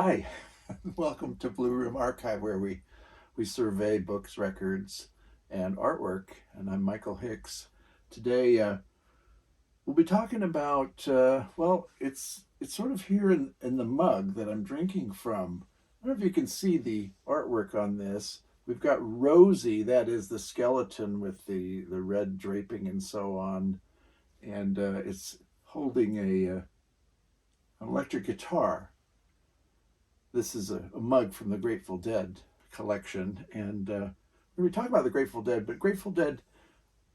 Hi, welcome to Blue Room Archive, where we survey books, records, and artwork. And I'm Michael Hicks. Today, we'll be talking about, it's sort of here in the mug that I'm drinking from. I don't know if you can see the artwork on this. We've got Rosie, that is the skeleton with the red draping and so on. And it's holding an electric guitar. This is a mug from the Grateful Dead collection. And we talk about the Grateful Dead, but Grateful Dead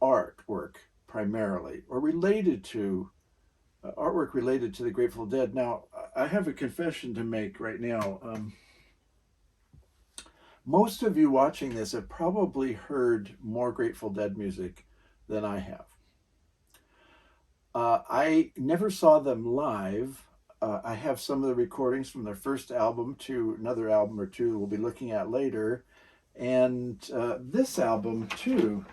artwork primarily, or related to artwork related to the Grateful Dead. Now, I have a confession to make right now. Most of you watching this have probably heard more Grateful Dead music than I have. I never saw them live. I have some of the recordings from their first album to another album or two we'll be looking at later. And this album too,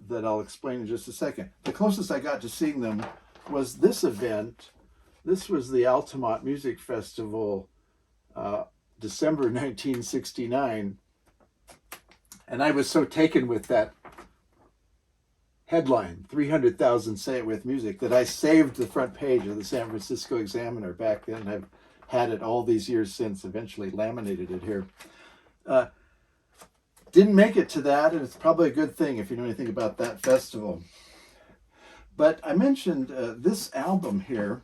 that I'll explain in just a second. The closest I got to seeing them was this event. This was the Altamont Music Festival, December 1969. And I was so taken with that headline, 300,000 Say It With music, that I saved the front page of the San Francisco Examiner back then. I've had it all these years since, eventually laminated it here. Didn't make it to that, and it's probably a good thing if you know anything about that festival. But I mentioned this album here.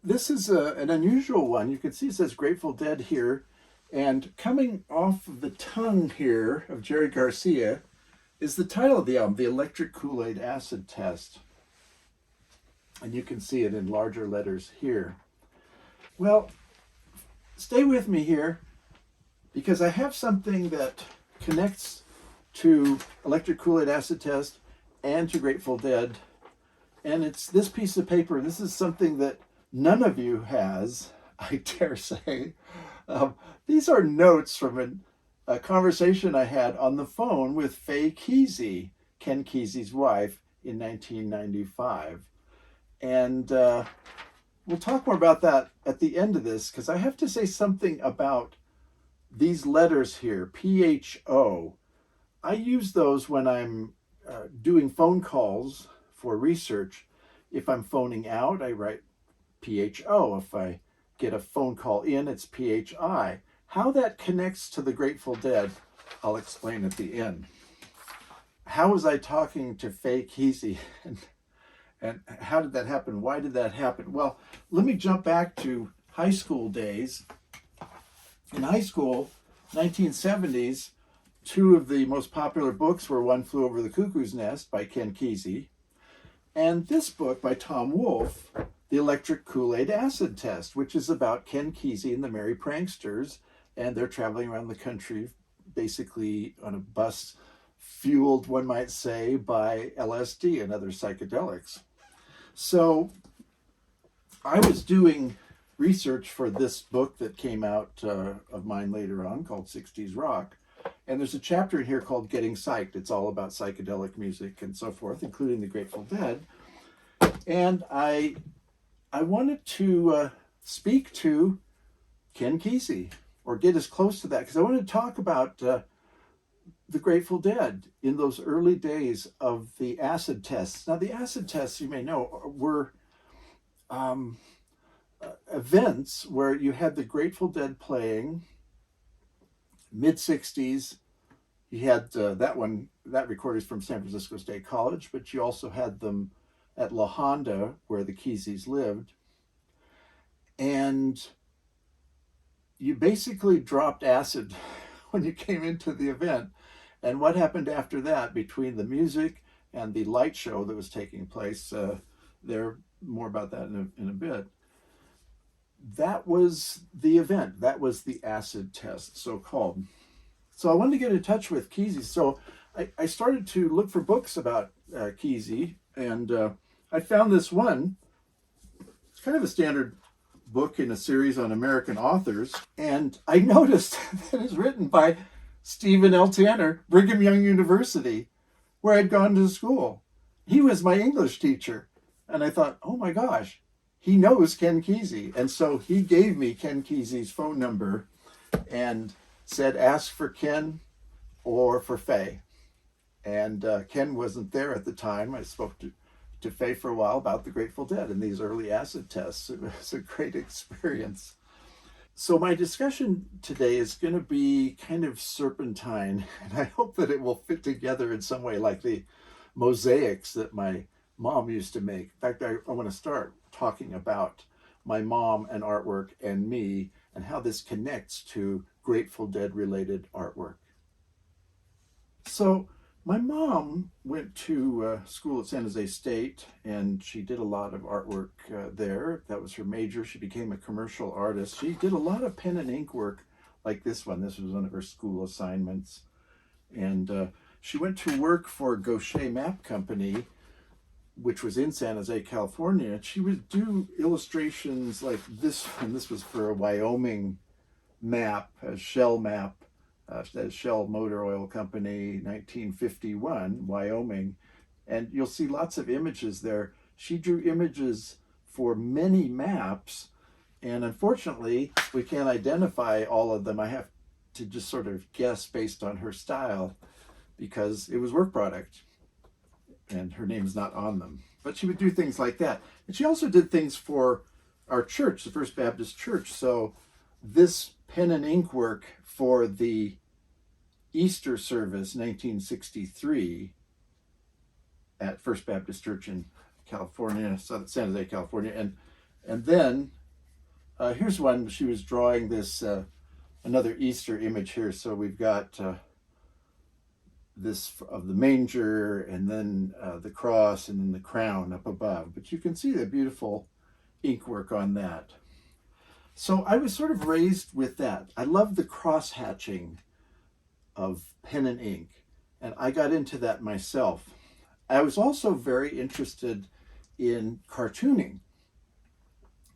This is an unusual one. You can see it says Grateful Dead here, and coming off of the tongue here of Jerry Garcia is the title of the album, The Electric KoolAid Acid Test. And you can see it in larger letters here. Well, stay with me here, because I have something that connects to Electric KoolAid Acid Test and to Grateful Dead. And it's this piece of paper. This is something that none of you has, I dare say. These are notes from a conversation I had on the phone with Faye Kesey, Ken Kesey's wife, in 1995. And we'll talk more about that at the end of this, because I have to say something about these letters here, PHO. I use those when I'm doing phone calls for research. If I'm phoning out, I write PHO. If I get a phone call in, it's PHI. How that connects to the Grateful Dead, I'll explain at the end. How was I talking to Faye Kesey, and how did that happen? Why did that happen? Well, let me jump back to high school days. In high school, 1970s, two of the most popular books were One Flew Over the Cuckoo's Nest by Ken Kesey, and this book by Tom Wolfe, The Electric KoolAid Acid Test, which is about Ken Kesey and the Merry Pranksters. And they're traveling around the country, basically on a bus fueled, one might say, by LSD and other psychedelics. So I was doing research for this book that came out of mine later on called 60s Rock. And there's a chapter in here called Getting Psyched. It's all about psychedelic music and so forth, including the Grateful Dead. And I wanted to speak to Ken Kesey, or get as close to that, because I want to talk about the Grateful Dead in those early days of the acid tests. Now, the acid tests, you may know, were events where you had the Grateful Dead playing, mid-60s. You had that recording is from San Francisco State College, but you also had them at La Honda, where the Keseys lived. And you basically dropped acid when you came into the event. And what happened after that, between the music and the light show that was taking place, more about that in a bit. That was the event. That was the acid test, so-called. So I wanted to get in touch with Kesey. So I started to look for books about Kesey, and I found this one. It's kind of a standard book in a series on American authors, and I noticed that it's written by Stephen L. Tanner, Brigham Young University, where I'd gone to school. He was my English teacher, and I thought, oh my gosh, he knows Ken Kesey. And so he gave me Ken Kesey's phone number and said, ask for Ken or for Faye. And Ken wasn't there at the time. I spoke to Faye for a while about the Grateful Dead and these early acid tests. It was a great experience. So my discussion today is going to be kind of serpentine, and I hope that it will fit together in some way like the mosaics that my mom used to make. In fact, I want to start talking about my mom and artwork and me and how this connects to Grateful Dead related artwork. So my mom went to school at San Jose State, and she did a lot of artwork there. That was her major. She became a commercial artist. She did a lot of pen and ink work like this one. This was one of her school assignments. And she went to work for Gaucher Map Company, which was in San Jose, California. She would do illustrations like this, and this was for a Wyoming map, a Shell map. That Shell Motor Oil Company, 1951, Wyoming. And you'll see lots of images there. She drew images for many maps, and unfortunately, we can't identify all of them. I have to just sort of guess based on her style because it was work product, and her name's not on them. But she would do things like that. And she also did things for our church, the First Baptist Church. So this pen and ink work for the Easter service, 1963, at First Baptist Church in California, San Jose, California. And then here's one. She was drawing this, another Easter image here. So we've got this of the manger, and then the cross, and then the crown up above. But you can see the beautiful ink work on that. So I was sort of raised with that. I love the cross hatching of pen and ink, and I got into that myself. I was also very interested in cartooning,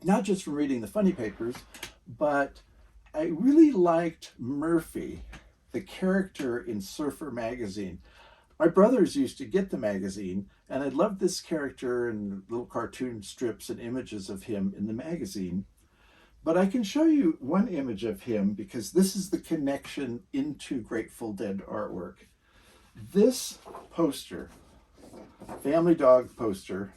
not just from reading the funny papers, but I really liked Murphy, the character in Surfer magazine. My brothers used to get the magazine, and I loved this character and little cartoon strips and images of him in the magazine. But I can show you one image of him because this is the connection into Grateful Dead artwork. This poster, family dog poster,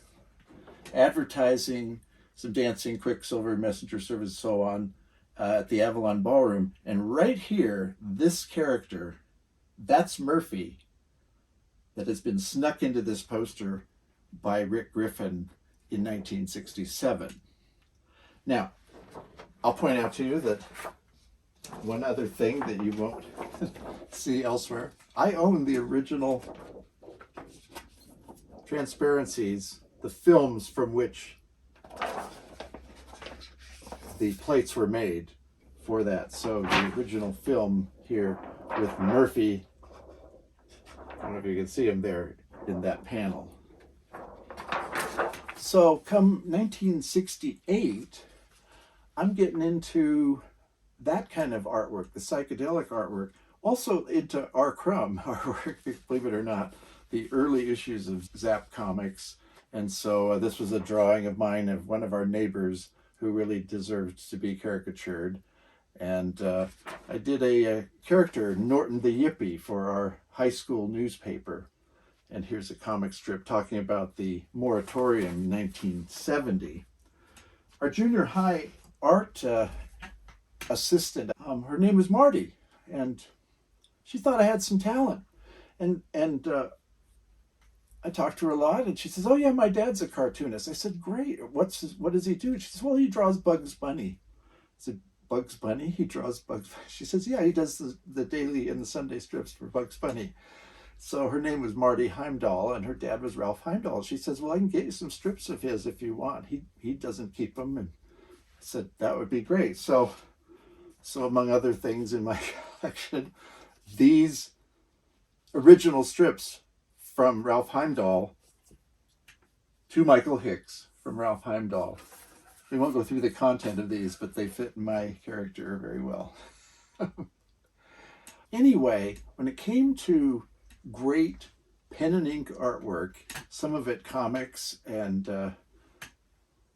advertising some dancing, Quicksilver, messenger service, so on, at the Avalon Ballroom. And right here, this character, that's Murphy, that has been snuck into this poster by Rick Griffin in 1967. Now, I'll point out to you that one other thing that you won't see elsewhere, I own the original transparencies, the films from which the plates were made for that. So the original film here with Murphy, I don't know if you can see him there in that panel. So come 1968, I'm getting into that kind of artwork, the psychedelic artwork, also into R. Crumb artwork, believe it or not, the early issues of Zap Comics. And so this was a drawing of mine of one of our neighbors who really deserved to be caricatured. And I did a character, Norton the Yippie, for our high school newspaper. And here's a comic strip talking about the moratorium in 1970. Our junior high art assistant, her name was Marty, and she thought I had some talent. And I talked to her a lot, and she says, "Oh yeah, my dad's a cartoonist." I said, "Great. What does he do?" She says, "Well, he draws Bugs Bunny." I said, "Bugs Bunny? He draws Bugs Bunny?" She says, "Yeah, he does the daily and the Sunday strips for Bugs Bunny." So her name was Marty Heimdahl, and her dad was Ralph Heimdahl. She says, "Well, I can get you some strips of his if you want. He doesn't keep them." And I said, "That would be great." So among other things in my collection, these original strips from Ralph Heimdahl to Michael Hicks from Ralph Heimdahl. We won't go through the content of these, but they fit my character very well. Anyway, when it came to great pen and ink artwork, some of it comics and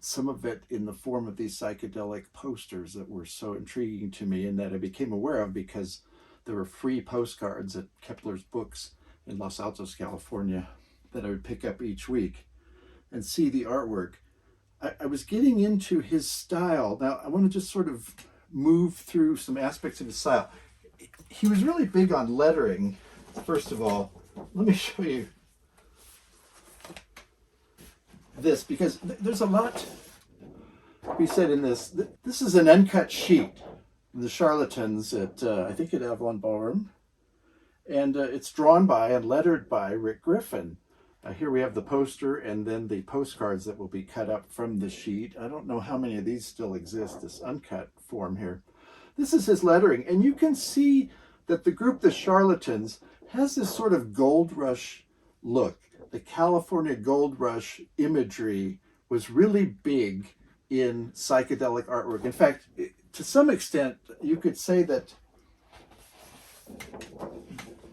some of it in the form of these psychedelic posters that were so intriguing to me and that I became aware of because there were free postcards at Kepler's Books in Los Altos, California, that I would pick up each week and see the artwork. I was getting into his style. Now, I want to just sort of move through some aspects of his style. He was really big on lettering. First of all, let me show you this, because there's a lot to be said in this. This is an uncut sheet, The Charlatans at, I think at Avalon Ballroom. And it's drawn by and lettered by Rick Griffin. Here we have the poster and then the postcards that will be cut up from the sheet. I don't know how many of these still exist, this uncut form here. This is his lettering, and you can see that the group, the Charlatans, has this sort of gold rush look. The California gold rush imagery was really big in psychedelic artwork. In fact, to some extent, you could say that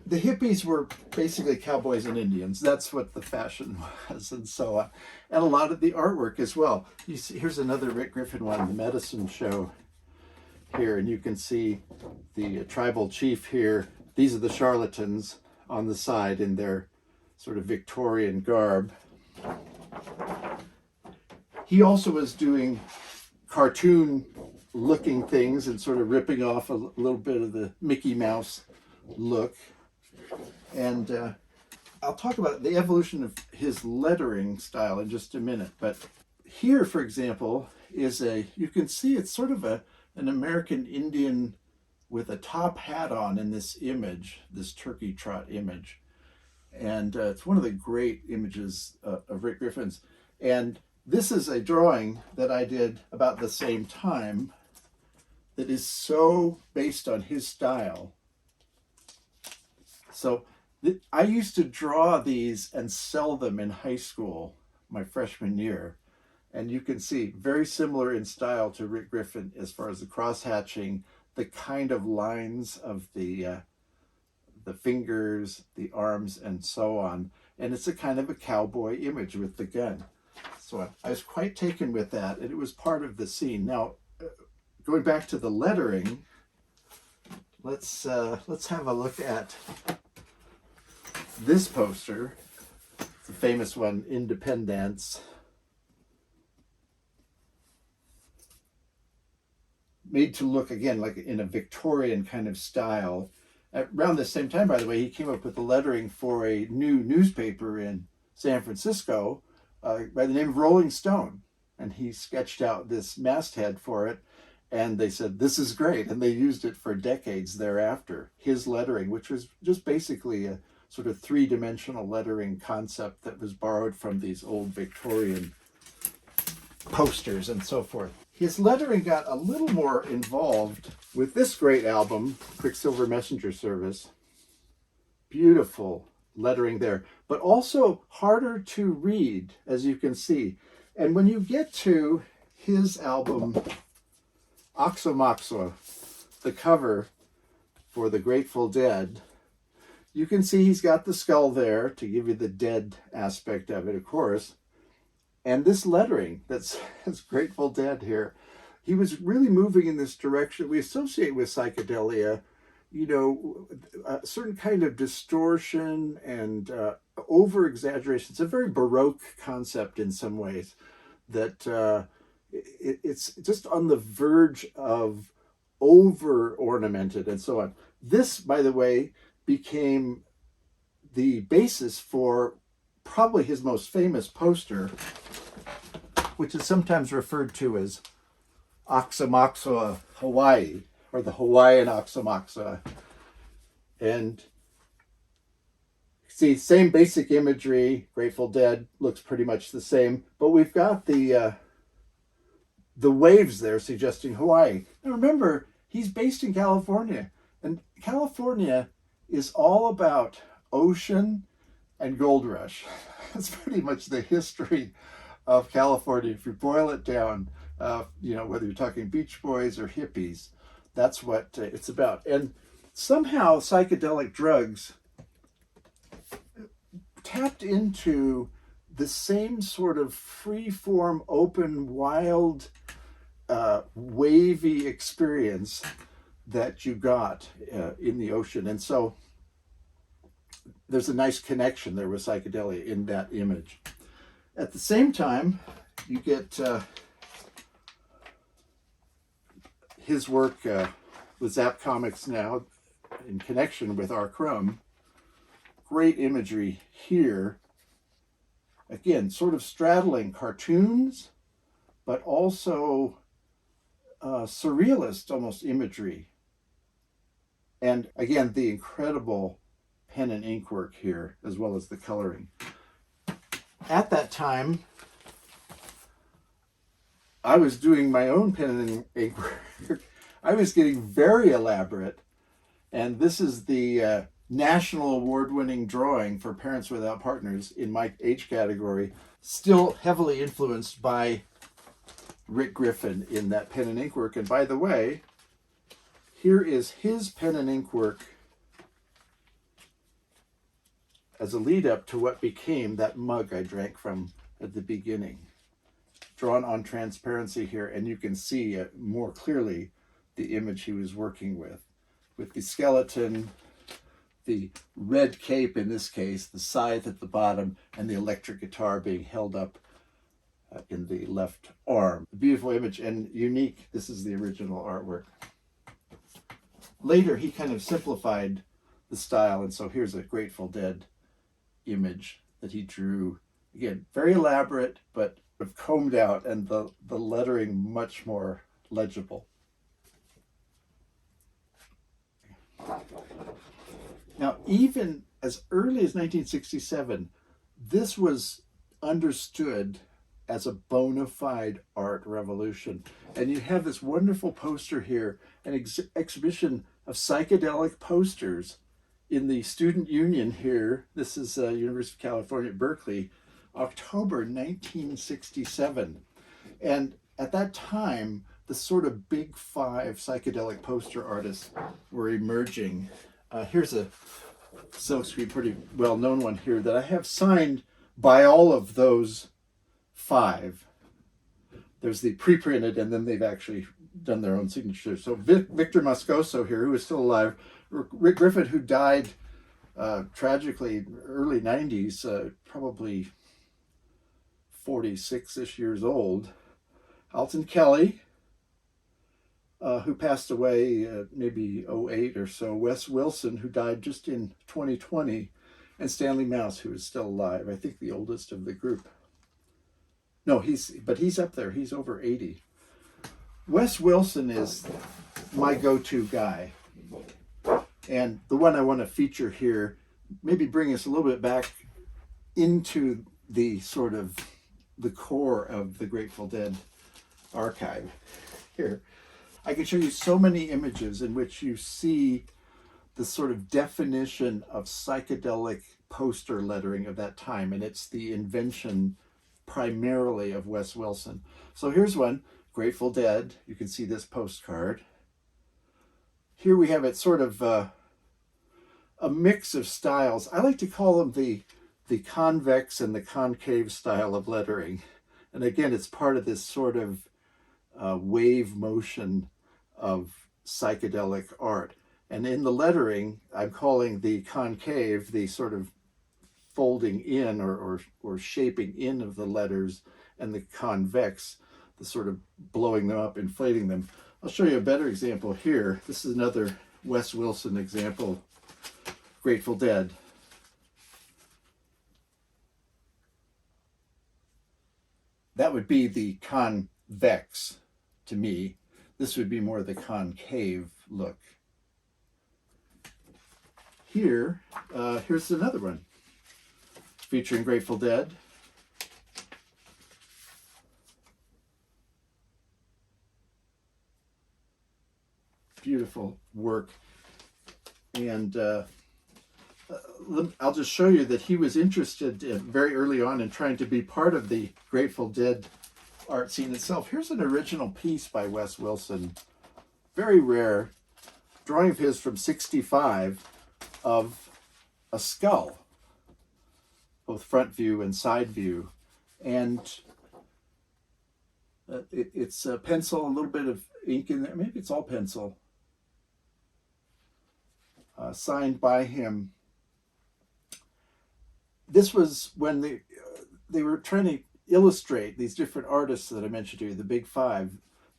the hippies were basically cowboys and Indians. That's what the fashion was, and so on. And a lot of the artwork as well. You see, here's another Rick Griffin one, the Medicine Show here, and you can see the tribal chief here. These are the Charlatans on the side in their sort of Victorian garb. He also was doing cartoon-looking things and sort of ripping off a little bit of the Mickey Mouse look. And I'll talk about the evolution of his lettering style in just a minute. But here, for example, is you can see it's sort of an American Indian with a top hat on in this image, this turkey trot image. And it's one of the great images of Rick Griffin's. And this is a drawing that I did about the same time that is so based on his style. So I used to draw these and sell them in high school, my freshman year. And you can see very similar in style to Rick Griffin as far as the cross-hatching, the kind of lines of the fingers, the arms, and so on. And it's a kind of a cowboy image with the gun. So I was quite taken with that, and it was part of the scene. Now, going back to the lettering, let's have a look at this poster. It's a famous one, Independence. Made to look, again, like in a Victorian kind of style. Around the same time, by the way, he came up with the lettering for a new newspaper in San Francisco by the name of Rolling Stone. And he sketched out this masthead for it, and they said, this is great. And they used it for decades thereafter. His lettering, which was just basically a sort of three-dimensional lettering concept that was borrowed from these old Victorian posters and so forth. His lettering got a little more involved with this great album, Quicksilver Messenger Service. Beautiful lettering there, but also harder to read, as you can see. And when you get to his album, Oxo Maxwell, the cover for the Grateful Dead, you can see he's got the skull there to give you the dead aspect of it, of course. And this lettering that's Grateful Dead here, he was really moving in this direction. We associate with psychedelia, you know, a certain kind of distortion and over-exaggeration. It's a very Baroque concept in some ways, that it's just on the verge of over-ornamented and so on. This, by the way, became the basis for probably his most famous poster, which is sometimes referred to as Oxo Maxwell, Hawaii, or the Hawaiian Oxo Maxwell. And see, same basic imagery, Grateful Dead looks pretty much the same, but we've got the waves there suggesting Hawaii. Now remember, he's based in California, and California is all about ocean and gold rush. That's pretty much the history of California. If you boil it down, you know, whether you're talking Beach Boys or hippies, that's what it's about. And somehow psychedelic drugs tapped into the same sort of free-form, open, wild, wavy experience that you got in the ocean. And so there's a nice connection there with psychedelia in that image. At the same time, you get his work with Zap Comics now in connection with our Crumb. Great imagery here. Again, sort of straddling cartoons, but also surrealist almost imagery. And again, the incredible pen and ink work here, as well as the coloring. At that time, I was doing my own pen and ink work. I was getting very elaborate. And this is the national award-winning drawing for Parents Without Partners in my age category, still heavily influenced by Rick Griffin in that pen and ink work. And by the way, here is his pen and ink work as a lead up to what became that mug I drank from at the beginning. Drawn on transparency here, and you can see more clearly the image he was working with the skeleton, the red cape in this case, the scythe at the bottom, and the electric guitar being held up in the left arm. Beautiful image and unique. This is the original artwork. Later, he kind of simplified the style, and so here's a Grateful Dead image that he drew. Again, very elaborate, but combed out, and the lettering much more legible. Now, even as early as 1967, this was understood as a bona fide art revolution. And you have this wonderful poster here, an exhibition of psychedelic posters in the Student Union here. This is University of California at Berkeley, October 1967. And at that time, the sort of big five psychedelic poster artists were emerging. Here's a silkscreen, pretty well-known one here that I have signed by all of those five. There's the pre-printed, and then they've actually done their own signature. So Victor Moscoso here, who is still alive, Rick Griffin, who died tragically early 90s, probably 46-ish years old. Alton Kelly, who passed away maybe 08 or so. Wes Wilson, who died just in 2020. And Stanley Mouse, who is still alive. I think the oldest of the group. No, he's up there. He's over 80. Wes Wilson is my go-to guy. And the one I want to feature here, maybe bring us a little bit back into the sort of the core of the Grateful Dead archive. Here, I can show you so many images in which you see the sort of definition of psychedelic poster lettering of that time, and it's the invention primarily of Wes Wilson. So here's one, Grateful Dead. You can see this postcard. Here we have it sort of a mix of styles. I like to call them the convex and the concave style of lettering. And again, it's part of this sort of wave motion of psychedelic art. And in the lettering, I'm calling the concave the sort of folding in or shaping in of the letters, and the convex, the sort of blowing them up, inflating them. I'll show you a better example here. This is another Wes Wilson example, Grateful Dead. That would be the convex to me. This would be more the concave look. Here, here's another one featuring Grateful Dead. Beautiful work. And I'll just show you that he was interested very early on in trying to be part of the Grateful Dead art scene itself. Here's an original piece by Wes Wilson, very rare, drawing of his from '65 of a skull both front view and side view. And it's a pencil, a little bit of ink in there. Maybe it's all pencil. Signed by him. This was when they were trying to illustrate these different artists that I mentioned to you, the Big Five,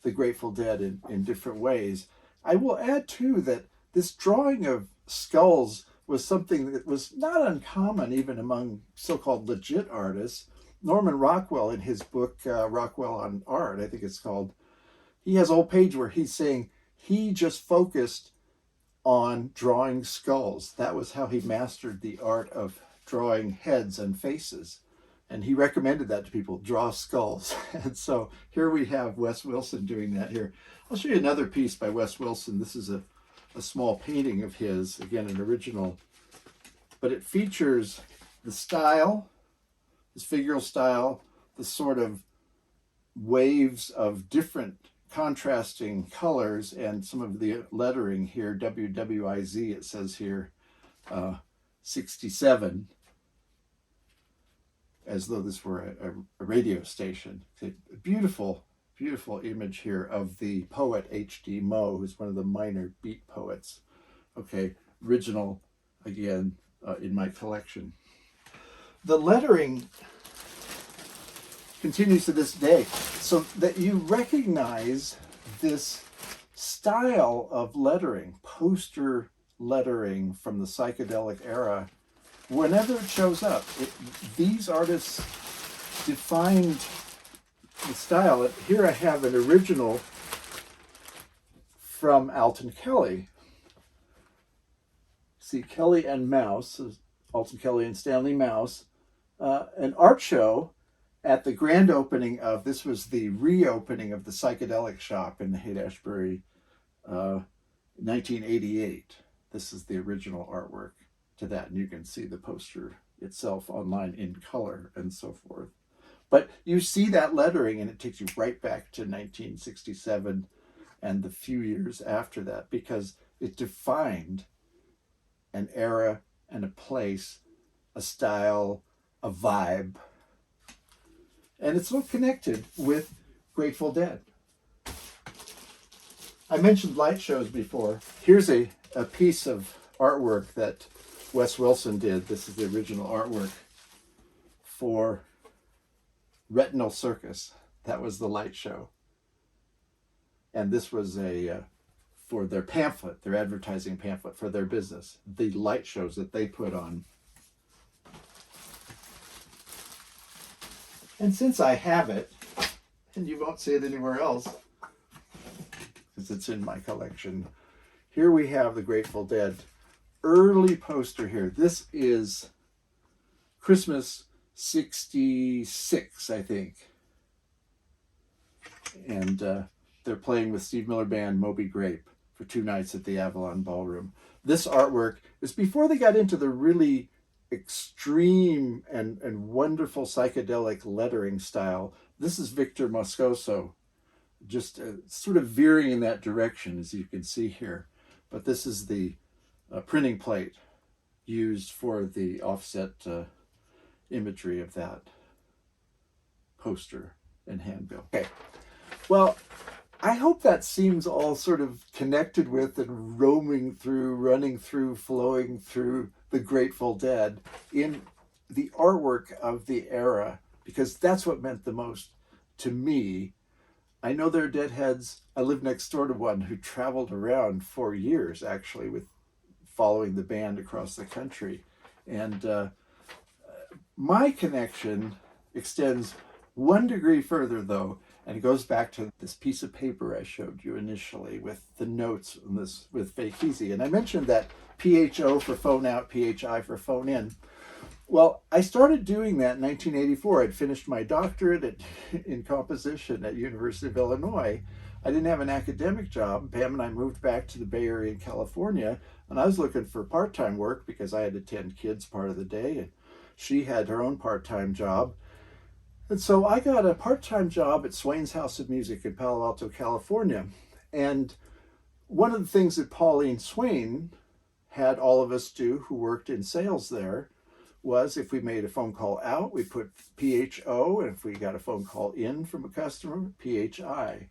the Grateful Dead, in different ways. I will add too that this drawing of skulls was something that was not uncommon even among so-called legit artists. Norman Rockwell, in his book, Rockwell on Art, I think it's called, he has a whole page where he's saying he just focused on drawing skulls. That was how he mastered the art of drawing heads and faces. And he recommended that to people, draw skulls. And so here we have Wes Wilson doing that here. I'll show you another piece by Wes Wilson. This is a small painting of his, again, an original. But it features the style, his figural style, the sort of waves of different contrasting colors, and some of the lettering here, WWIZ, it says here, 67, as though this were a radio station. A beautiful, beautiful image here of the poet H.D. Moe, who's one of the minor beat poets. Okay, original, again, in my collection. The lettering continues to this day, so that you recognize this style of lettering, poster lettering from the psychedelic era, whenever it shows up. These artists defined the style. Here I have an original from Alton Kelly. See, Kelly and Mouse, Alton Kelly and Stanley Mouse, an art show at the grand opening of, this was the reopening of the Psychedelic Shop in Haight-Ashbury, 1988. This is the original artwork to that, and you can see the poster itself online in color and so forth. But you see that lettering, and it takes you right back to 1967 and the few years after that, because it defined an era and a place, a style, a vibe. And it's all connected with Grateful Dead. I mentioned light shows before. Here's a piece of artwork that Wes Wilson did. This is the original artwork for Retinal Circus. That was the light show. And this was for their pamphlet, their advertising pamphlet for their business, the light shows that they put on. And since I have it, and you won't see it anywhere else, because it's in my collection, here we have the Grateful Dead early poster here. This is Christmas 66, I think. And they're playing with Steve Miller Band, Moby Grape, for 2 nights at the Avalon Ballroom. This artwork is before they got into the really extreme and wonderful psychedelic lettering style. This is Victor Moscoso, just sort of veering in that direction, as you can see here. But this is the printing plate used for the offset imagery of that poster and handbill. Okay, well, I hope that seems all sort of connected with and roaming through, running through, flowing through the Grateful Dead in the artwork of the era, because that's what meant the most to me. I know there are Deadheads. I lived next door to one who traveled around for years, actually, with following the band across the country. And my connection extends 1 degree further, though, and it goes back to this piece of paper I showed you initially with the notes on this with Fake Easy. And I mentioned that PHO for phone out, PHI for phone in. Well, I started doing that in 1984. I'd finished my doctorate in composition at University of Illinois. I didn't have an academic job. Pam and I moved back to the Bay Area in California, and I was looking for part-time work because I had to tend kids part of the day, and she had her own part-time job. And so I got a part-time job at Swain's House of Music in Palo Alto, California. And one of the things that Pauline Swain had all of us do who worked in sales there was if we made a phone call out, we put PHO, and if we got a phone call in from a customer, PHI.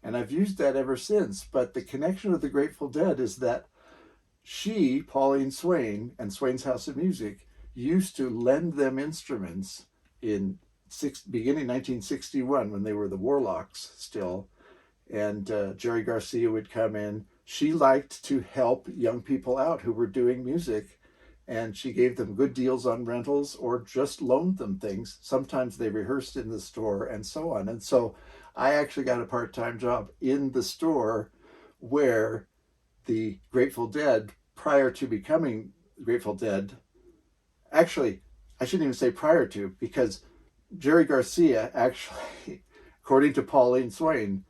And I've used that ever since. But the connection with the Grateful Dead is that she, Pauline Swain, and Swain's House of Music, used to lend them instruments in beginning 1961 when they were the Warlocks still. And Jerry Garcia would come in. She liked to help young people out who were doing music, and she gave them good deals on rentals or just loaned them things. Sometimes they rehearsed in the store and so on. And so I actually got a part-time job in the store where the Grateful Dead, prior to becoming Grateful Dead, actually, I shouldn't even say prior to, because Jerry Garcia actually, according to Pauline Swain,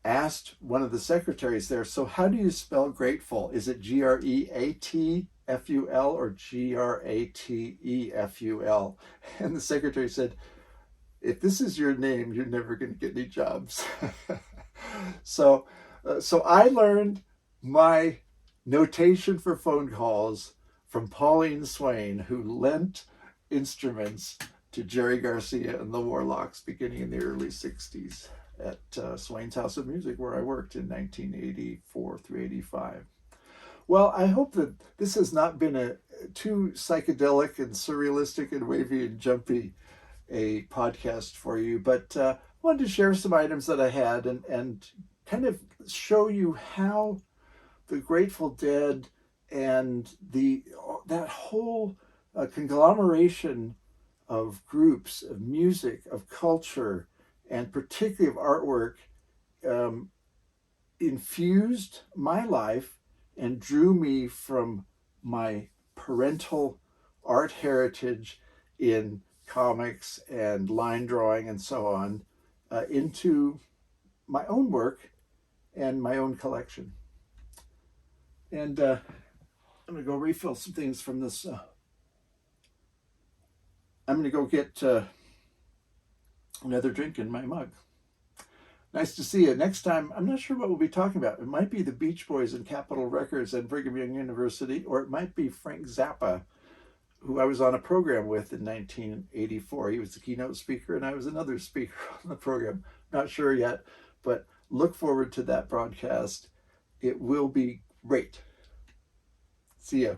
asked one of the secretaries there, so how do you spell grateful? Is it Greatful or Grateful? And the secretary said, if this is your name, you're never going to get any jobs. So I learned my notation for phone calls from Pauline Swain, who lent instruments to Jerry Garcia and the Warlocks beginning in the early 60s at Swain's House of Music, where I worked in 1984 through 85. Well, I hope that this has not been a too psychedelic and surrealistic and wavy and jumpy a podcast for you, but I wanted to share some items that I had and kind of show you how the Grateful Dead and that whole conglomeration of groups, of music, of culture, and particularly of artwork, infused my life and drew me from my parental art heritage in comics and line drawing and so on into my own work and my own collection. And I'm going to go refill some things from this. I'm going to go get another drink in my mug. Nice to see you. Next time, I'm not sure what we'll be talking about. It might be the Beach Boys and Capitol Records and Brigham Young University, or it might be Frank Zappa, who I was on a program with in 1984. He was the keynote speaker, and I was another speaker on the program. Not sure yet, but look forward to that broadcast. It will be great. See ya.